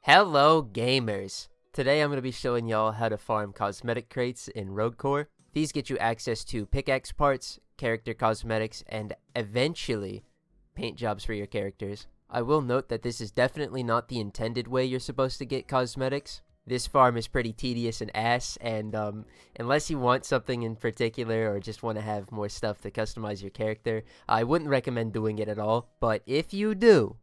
Hello gamers! Today I'm going to be showing y'all how to farm cosmetic crates in Rogue Core. These get you access to pickaxe parts, character cosmetics, and eventually paint jobs for your characters. I will note that this is definitely not the intended way you're supposed to get cosmetics. This farm is pretty tedious and ass, and unless you want something in particular or just want to have more stuff to customize your character, I wouldn't recommend doing it at all. But if you do,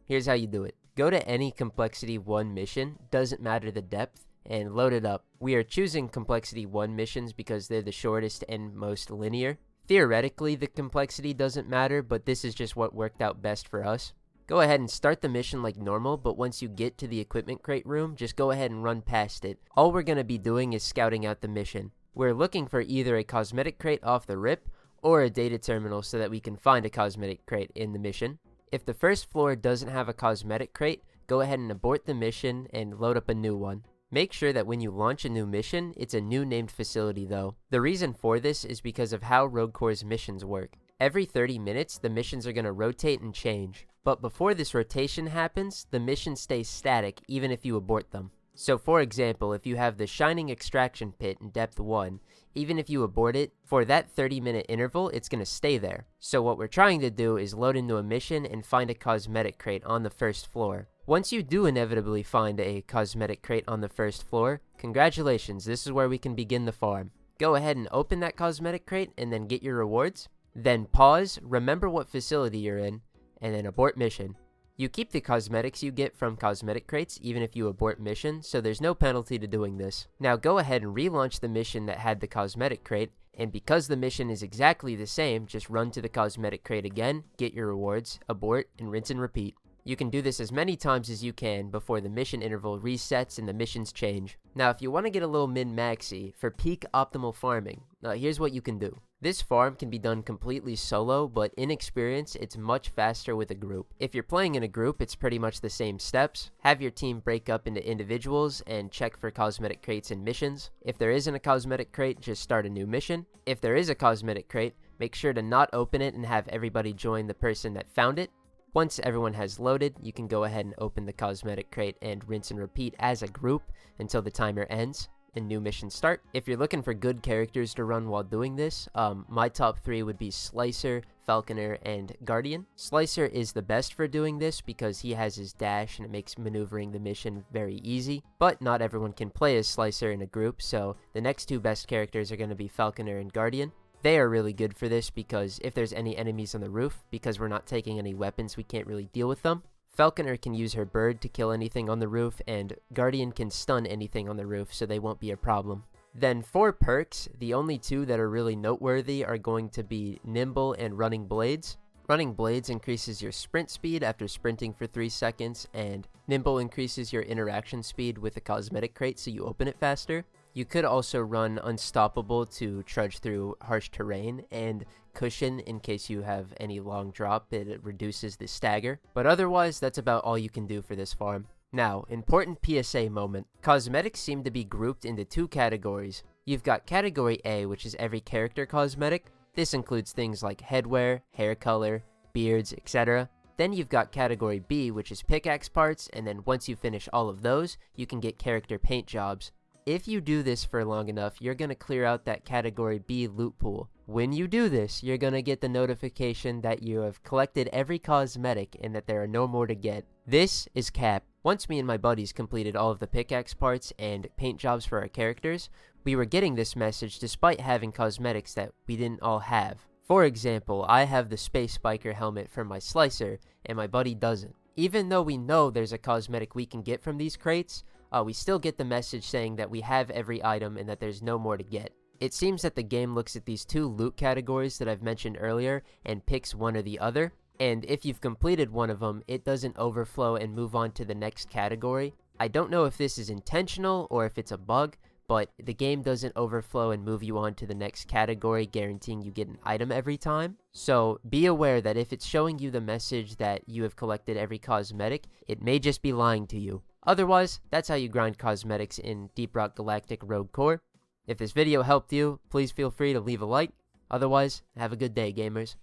here's how you do it. Go to any Complexity 1 mission, doesn't matter the depth, and load it up. We are choosing Complexity 1 missions because they're the shortest and most linear. Theoretically, the complexity doesn't matter, but this is just what worked out best for us. Go ahead and start the mission like normal, but once you get to the equipment crate room, just go ahead and run past it. All we're going to be doing is scouting out the mission. We're looking for either a cosmetic crate off the rip, or a data terminal so that we can find a cosmetic crate in the mission. If the first floor doesn't have a cosmetic crate, go ahead and abort the mission and load up a new one. Make sure that when you launch a new mission, it's a new named facility though. The reason for this is because of how Rogue Core's missions work. Every 30 minutes, the missions are going to rotate and change. But before this rotation happens, the mission stays static even if you abort them. So for example, if you have the Shining Extraction Pit in Depth 1, even if you abort it, for that 30-minute interval, it's going to stay there. So what we're trying to do is load into a mission and find a cosmetic crate on the first floor. Once you do inevitably find a cosmetic crate on the first floor, congratulations, this is where we can begin the farm. Go ahead and open that cosmetic crate and then get your rewards. Then pause, remember what facility you're in, and then abort mission. You keep the cosmetics you get from cosmetic crates even if you abort mission, so there's no penalty to doing this. Now go ahead and relaunch the mission that had the cosmetic crate, and because the mission is exactly the same, just run to the cosmetic crate again, get your rewards, abort, and rinse and repeat. You can do this as many times as you can before the mission interval resets and the missions change. Now if you want to get a little min-maxy for peak optimal farming, here's what you can do. This farm can be done completely solo, but in experience, it's much faster with a group. If you're playing in a group, it's pretty much the same steps. Have your team break up into individuals and check for cosmetic crates and missions. If there isn't a cosmetic crate, just start a new mission. If there is a cosmetic crate, make sure to not open it and have everybody join the person that found it. Once everyone has loaded, you can go ahead and open the cosmetic crate and rinse and repeat as a group until the timer ends and new missions start. If you're looking for good characters to run while doing this, my top 3 would be Slicer, Falconer, and Guardian. Slicer is the best for doing this because he has his dash and it makes maneuvering the mission very easy, but not everyone can play as Slicer in a group, so the next 2 best characters are going to be Falconer and Guardian. They are really good for this because if there's any enemies on the roof, because we're not taking any weapons, we can't really deal with them. Falconer can use her bird to kill anything on the roof, and Guardian can stun anything on the roof, so they won't be a problem. Then for perks, the only 2 that are really noteworthy are going to be Nimble and Running Blades. Running Blades increases your sprint speed after sprinting for 3 seconds, and Nimble increases your interaction speed with the cosmetic crate so you open it faster. You could also run Unstoppable to trudge through harsh terrain, and Cushion in case you have any long drop, it reduces the stagger. But otherwise, that's about all you can do for this farm. Now, important PSA moment. Cosmetics seem to be grouped into 2 categories. You've got Category A, which is every character cosmetic. This includes things like headwear, hair color, beards, etc. Then you've got Category B, which is pickaxe parts, and then once you finish all of those, you can get character paint jobs. If you do this for long enough, you're going to clear out that Category B loot pool. When you do this, you're going to get the notification that you have collected every cosmetic and that there are no more to get. This is cap. Once me and my buddies completed all of the pickaxe parts and paint jobs for our characters, we were getting this message despite having cosmetics that we didn't all have. For example, I have the Space Biker helmet from my Slicer, and my buddy doesn't. Even though we know there's a cosmetic we can get from these crates, we still get the message saying that we have every item and that there's no more to get. It seems that the game looks at these 2 loot categories that I've mentioned earlier and picks one or the other, and if you've completed one of them, it doesn't overflow and move on to the next category. I don't know if this is intentional or if it's a bug, but the game doesn't overflow and move you on to the next category, guaranteeing you get an item every time. So be aware that if it's showing you the message that you have collected every cosmetic, it may just be lying to you. Otherwise, that's how you grind cosmetics in Deep Rock Galactic Rogue Core. If this video helped you, please feel free to leave a like. Otherwise, have a good day, gamers.